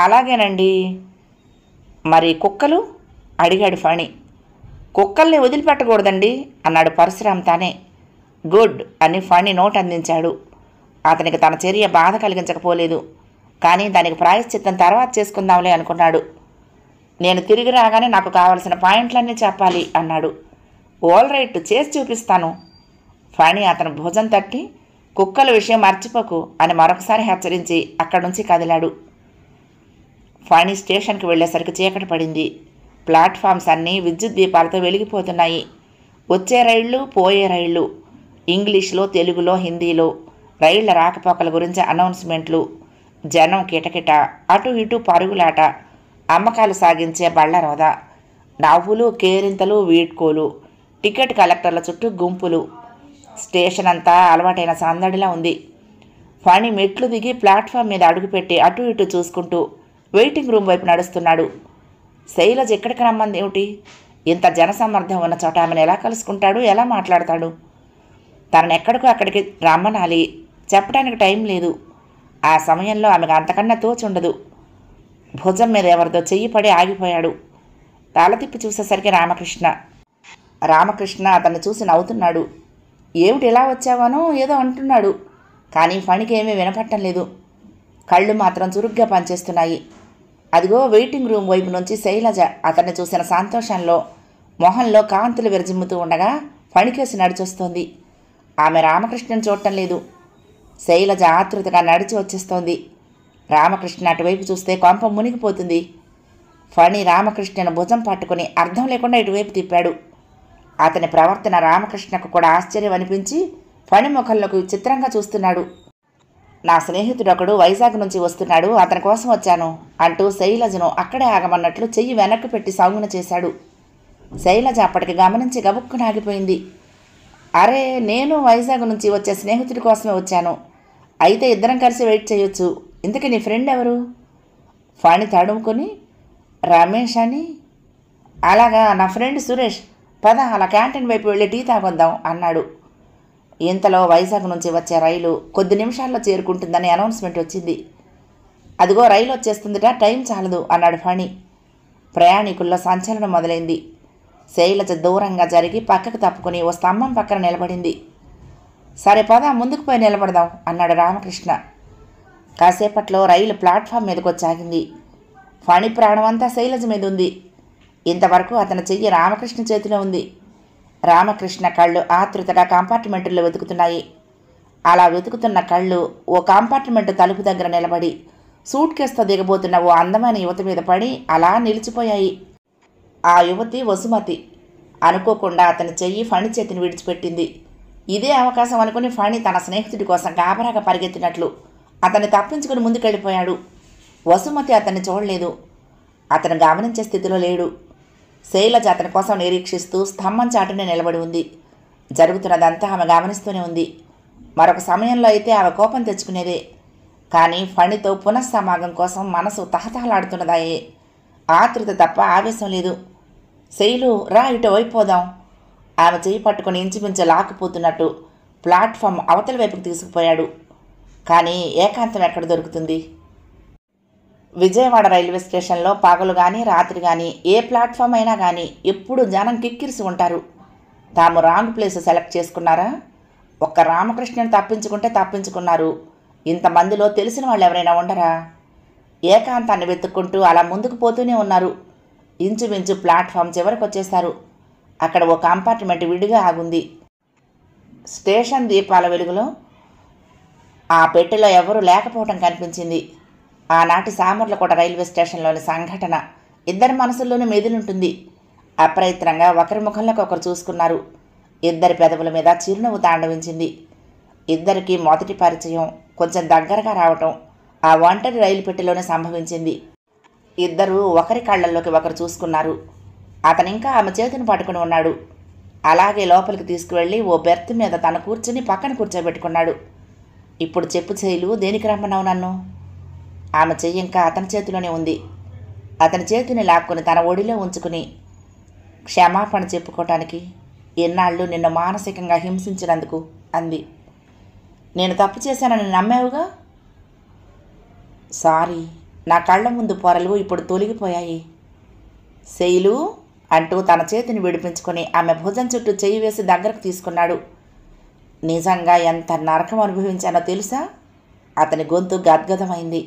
అలాగేనండి. మరి కుక్కలు అడిగాడు ఫణి. కుక్కల్ని వదిలిపెట్టకూడదండి అన్నాడు పరశురాం తానే. గుడ్ అని ఫణి నోట్ అందించాడు. అతనికి తన చర్య బాధ కలిగించకపోలేదు. కానీ దానికి ప్రాయశ్చిత్తం తర్వాత చేసుకుందాంలే అనుకున్నాడు. నేను తిరిగి రాగానే నాకు కావలసిన పాయింట్లన్నీ చెప్పాలి అన్నాడు. ఆల్ రైట్, చేసి చూపిస్తాను. ఫణి అతను భుజం తట్టి కుక్కల విషయం మర్చిపోకు అని మరొకసారి హెచ్చరించి అక్కడి నుంచి కదిలాడు. ఫణి స్టేషన్కి వెళ్ళేసరికి చీకటి పడింది. ప్లాట్ఫామ్స్ అన్నీ విద్యుత్ దీపాలతో వెలిగిపోతున్నాయి. వచ్చే రైళ్లు, పోయే రైళ్లు, ఇంగ్లీష్లో, తెలుగులో, హిందీలో రైళ్ల రాకపోకల గురించి అనౌన్స్మెంట్లు, జనం కిటకిట, అటు ఇటు పరుగులాట, అమ్మకాలు సాగించే బళ్ల రోద, నవ్వులు, కేరింతలు, వీడ్కోలు, టికెట్ కలెక్టర్ల చుట్టూ గుంపులు. స్టేషన్ అంతా అలవాటైన సందడిలా ఉంది. ఫణి మెట్లు దిగి ప్లాట్ఫామ్ మీద అడుగుపెట్టి అటు ఇటు చూసుకుంటూ వెయిటింగ్ రూమ్ వైపు నడుస్తున్నాడు. శైలజ ఎక్కడికి రమ్మంది ఏమిటి? ఇంత జనసమ్మర్దం ఉన్న చోట ఆమెను ఎలా కలుసుకుంటాడు, ఎలా మాట్లాడతాడు? తనను ఎక్కడికో అక్కడికి రమ్మనాలి, చెప్పడానికి టైం లేదు. ఆ సమయంలో ఆమెకు అంతకన్నా తోచుండదు. భుజం మీద ఎవరిదో చెయ్యి పడి ఆగిపోయాడు. తల తిప్పి చూసేసరికి రామకృష్ణ అతన్ని చూసి నవ్వుతున్నాడు. ఏమిటి ఇలా వచ్చావనో ఏదో అంటున్నాడు. కానీ ఫణికి ఏమీ వినపట్టం లేదు. కళ్ళు మాత్రం చురుగ్గా పనిచేస్తున్నాయి. అదిగో వెయిటింగ్ రూమ్ వైపు నుంచి శైలజ అతన్ని చూసిన సంతోషంలో మొహంలో కాంతులు విరజిమ్ముతూ ఉండగా ఫణికేసి నడిచొస్తోంది. ఆమె రామకృష్ణను చూడటం లేదు. శైలజ ఆతృతగా నడిచి వచ్చేస్తోంది. రామకృష్ణ అటువైపు చూస్తే కొంప మునిగిపోతుంది. ఫణి రామకృష్ణను భుజం పట్టుకుని అర్థం లేకుండా ఇటువైపు తిప్పాడు. అతని ప్రవర్తన రామకృష్ణకు కూడా ఆశ్చర్యం అనిపించి ఫణి ముఖంలోకి చిత్రంగా చూస్తున్నాడు. నా స్నేహితుడొకడు వైజాగ్ నుంచి వస్తున్నాడు, అతని కోసం వచ్చాను అంటూ శైలజను అక్కడే ఆగమన్నట్లు చెయ్యి వెనక్కి పెట్టి సాగున చేశాడు. శైలజ అప్పటికి గమనించి గబుక్కున ఆగిపోయింది. అరే, నేను వైజాగ్ నుంచి వచ్చే స్నేహితుడి కోసమే వచ్చాను. అయితే ఇద్దరం కలిసి వెయిట్ చేయొచ్చు. ఇంతకీ నీ ఫ్రెండ్ ఎవరు? ఫణి తడుముకొని రమేష్ అని. అలాగా, నా ఫ్రెండ్ సురేష్. పద అలా క్యాంటీన్ వైపు వెళ్ళి టీ తాగొద్దాం అన్నాడు. ఇంతలో వైజాగ్ నుంచి వచ్చే రైలు కొద్ది నిమిషాల్లో చేరుకుంటుందని అనౌన్స్మెంట్ వచ్చింది. అదిగో రైలు వచ్చేస్తుందిట, టైం చాలదు అన్నాడు ఫణి. ప్రయాణికుల్లో సంచలనం మొదలైంది. శైలజ దూరంగా జరిగి పక్కకు తప్పుకుని ఓ స్తంభం పక్కన నిలబడింది. సరే పద, ముందుకు పోయి నిలబడదాం అన్నాడు రామకృష్ణ. కాసేపట్లో రైలు ప్లాట్ఫామ్ మీదకి వచ్చాగింది. ఫణి ప్రాణం అంతా శైలజ మీద ఉంది. ఇంతవరకు అతని చెయ్యి రామకృష్ణ చేతిలో ఉంది. రామకృష్ణ కళ్ళు ఆతృతగా కంపార్ట్మెంటుల్లో వెతుకుతున్నాయి. అలా వెతుకుతున్న కళ్ళు ఓ కంపార్ట్మెంటు తలుపు దగ్గర నిలబడి సూట్ కేసుతో దిగబోతున్న ఓ అందమైన యువతి మీద పడి అలా నిలిచిపోయాయి. ఆ యువతి వసుమతి. అనుకోకుండా అతని చెయ్యి ఫణి చేతిని విడిచిపెట్టింది. ఇదే అవకాశం అనుకుని ఫణి తన స్నేహితుడి కోసం గాబరాగా పరిగెత్తినట్లు అతన్ని తప్పించుకుని ముందుకెళ్ళిపోయాడు. వసుమతి అతన్ని చూడలేదు. అతను గమనించే స్థితిలో లేడు. శైలజ అతని కోసం నిరీక్షిస్తూ స్తంభం చాటునే నిలబడి ఉంది. జరుగుతున్నదంతా ఆమె గమనిస్తూనే ఉంది. మరొక సమయంలో అయితే ఆమె కోపం తెచ్చుకునేదే. కానీ ఫణితో పునఃసమాగం కోసం మనసు తహతహలాడుతున్నదాయే. ఆతృత తప్ప ఆవేశం లేదు. శైలు, రా, ఇటు వైపోదాం. ఆమె చేయి పట్టుకుని ఇంచుమించు లాక్కుపోతున్నట్టు ప్లాట్ఫామ్ అవతలి వైపుకి తీసుకుపోయాడు. కానీ ఏకాంతం ఎక్కడ దొరుకుతుంది? విజయవాడ రైల్వే స్టేషన్లో పగలు కానీ రాత్రి కానీ ఏ ప్లాట్ఫామ్ అయినా కానీ ఎప్పుడు జనం కిక్కిరిసి ఉంటారు. తాము రాంగ్ ప్లేస్ సెలెక్ట్ చేసుకున్నారా? ఒక్క రామకృష్ణని తప్పించుకుంటే తప్పించుకున్నారు. ఇంతమందిలో తెలిసిన వాళ్ళు ఎవరైనా ఉండరా? ఏకాంతాన్ని వెతుక్కుంటూ అలా ముందుకు పోతూనే ఉన్నారు. ఇంచుమించు ప్లాట్ఫామ్ చివరికి వచ్చేశారు. అక్కడ ఓ కంపార్ట్మెంట్ విడిగా ఆగుంది. స్టేషన్ దీపాల వెలుగులో ఆ పెట్టెలో ఎవరూ లేకపోవటం కనిపించింది. ఆనాటి సామర్లకోట రైల్వే స్టేషన్లోని సంఘటన ఇద్దరి మనసుల్లోనూ మెదిలుంటుంది. అప్రయత్నంగా ఒకరి ముఖంలోకి ఒకరు చూసుకున్నారు. ఇద్దరి పెదవుల మీద చిరునవ్వు తాండవించింది. ఇద్దరికీ మొదటి పరిచయం కొంచెం దగ్గరగా రావటం ఆ ఒంటరి రైలు పెట్టెలోనే సంభవించింది. ఇద్దరూ ఒకరి కళ్ళల్లోకి ఒకరు చూసుకున్నారు. అతనింకా ఆమె చేతిని పట్టుకుని ఉన్నాడు. అలాగే లోపలికి తీసుకువెళ్ళి ఓ బెర్త్ మీద తను కూర్చుని పక్కన కూర్చోబెట్టుకున్నాడు. ఇప్పుడు చెప్పు శైలు, దేనికి రమ్మన్నావు నన్ను? ఆమె చెయ్యి ఇంకా అతని చేతిలోనే ఉంది. అతని చేతిని లాక్కుని తన ఒడిలో ఉంచుకుని క్షమాపణ చెప్పుకోవటానికి, ఎన్నాళ్ళు నిన్ను మానసికంగా హింసించినందుకు అంది. నేను తప్పు చేశానని నమ్మావుగా? సారీ, నా కళ్ళ ముందు పొరలు ఇప్పుడు తొలగిపోయాయి. శైలు అంటూ తన చేతిని విడిపించుకొని ఆమె భుజం చుట్టూ చెయ్యి వేసి దగ్గరకు తీసుకున్నాడు. నిజంగా ఎంత నరకం అనుభవించానో తెలుసా? అతని గొంతు గద్గదమైంది.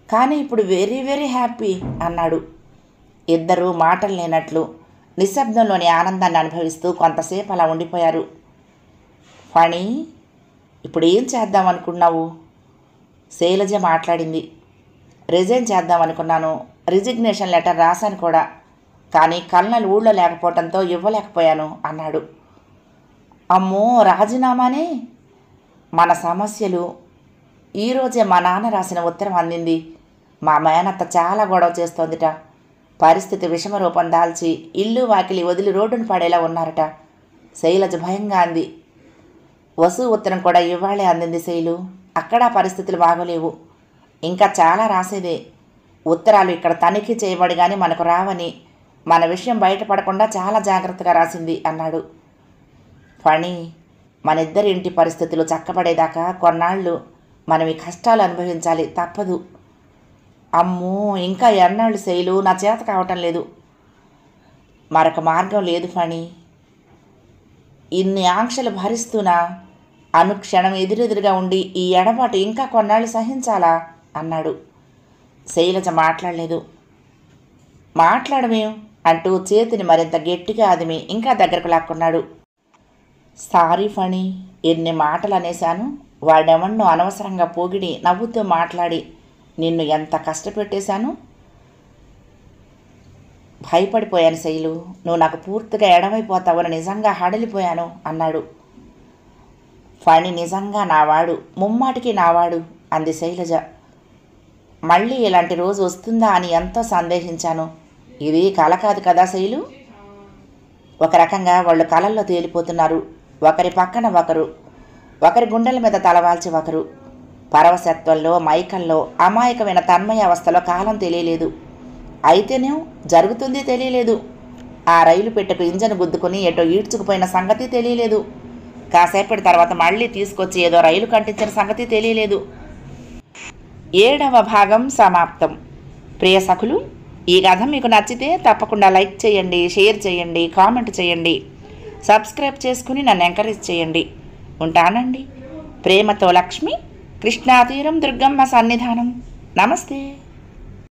కానీ ఇప్పుడు వెరీ వెరీ హ్యాపీ అన్నాడు. ఇద్దరూ మాటలు లేనట్లు నిశ్శబ్దంలోని ఆనందాన్ని అనుభవిస్తూ కొంతసేపు అలా ఉండిపోయారు. ఫణి, ఇప్పుడు ఏం చేద్దాం అనుకున్నావు? శైలజ మాట్లాడింది. రిజైన్ చేద్దాం అనుకున్నాను. రిజిగ్నేషన్ లెటర్ రాశాను కూడా. కానీ కల్నల్ ఊళ్ళో లేకపోవడంతో ఇవ్వలేకపోయాను అన్నాడు. అమ్మో, రాజీనామానే? మన సమస్యలు. ఈరోజే మా నాన్న రాసిన ఉత్తరం అందింది. మా మేనత్త చాలా గొడవ చేస్తోందిట. పరిస్థితి విషమరూపం దాల్చి ఇల్లు వాకిలి వదిలి రోడ్డును పడేలా ఉన్నారట. శైలజ భయంగా అంది. వసు ఉత్తరం కూడా ఇవాళే అందింది శైలు. అక్కడ పరిస్థితులు బాగోలేవు. ఇంకా చాలా రాసేదే. ఉత్తరాలు ఇక్కడ తనిఖీ చేయబడి కానీ మనకు రావని, మన విషయం బయటపడకుండా చాలా జాగ్రత్తగా రాసింది అన్నాడు. ఫణి, మనిద్దరి ఇంటి పరిస్థితులు చక్కబడేదాకా కొన్నాళ్ళు మనం ఈ కష్టాలు అనుభవించాలి, తప్పదు. అమ్మో, ఇంకా ఎన్నాళ్ళు శైలు, నా చేత కావటం లేదు. మరొక మార్గం లేదు ఫణి. ఇన్ని ఆంక్షలు భరిస్తూనా అనుక్షణం ఎదురెదురుగా ఉండి ఈ ఎడబాటు ఇంకా కొన్నాళ్ళు సహించాలా అన్నాడు. శైలజ మాట్లాడలేదు. మాట్లాడమేం అంటూ చేతిని మరింత గట్టిగా అదిమి ఇంకా దగ్గరకు లాక్కున్నాడు. సారీ ఫణి, ఎన్ని మాటలు అనేశాను. వాడెవన్నో అనవసరంగా పొగిడి నవ్వుతూ మాట్లాడి నిన్ను ఎంత కష్టపెట్టేశాను. భయపడిపోయాను శైలు. నువ్వు నాకు పూర్తిగా ఎడమైపోతావని నిజంగా హడలిపోయాను అన్నాడు. ఫణి నిజంగా నావాడు, ముమ్మాటికి నావాడు అంది శైలజ. మళ్ళీ ఇలాంటి రోజు వస్తుందా అని ఎంతో సందేహించాను. ఇది కల కాదు కదా శైలు? ఒక రకంగా వాళ్ళు కలల్లో తేలిపోతున్నారు. ఒకరి పక్కన ఒకరు, ఒకరి గుండెల మీద తలవాల్చి ఒకరు. పరవశత్వంలో, మైకంలో, అమాయకమైన తన్మయ అవస్థలో కాలం తెలియలేదు. అయితేనే జరుగుతుంది తెలియలేదు. ఆ రైలు పెట్టెకు ఇంజన్ గుద్దుకుని ఎటో ఈడ్చుకుపోయిన సంగతి తెలియలేదు. కాసేపటి తర్వాత మళ్ళీ తీసుకొచ్చి ఏదో రైలు కంటించిన సంగతి తెలియలేదు. 7వ భాగం సమాప్తం. ప్రియ సఖులు, ఈ కథ మీకు నచ్చితే తప్పకుండా లైక్ చేయండి, షేర్ చేయండి, కామెంట్ చేయండి, సబ్స్క్రైబ్ చేసుకుని నన్ను ఎంకరేజ్ చేయండి. ఉంటానండి. ప్రేమతో లక్ష్మి, కృష్ణాతీరం దుర్గమ్మ సన్నిధానం. నమస్తే.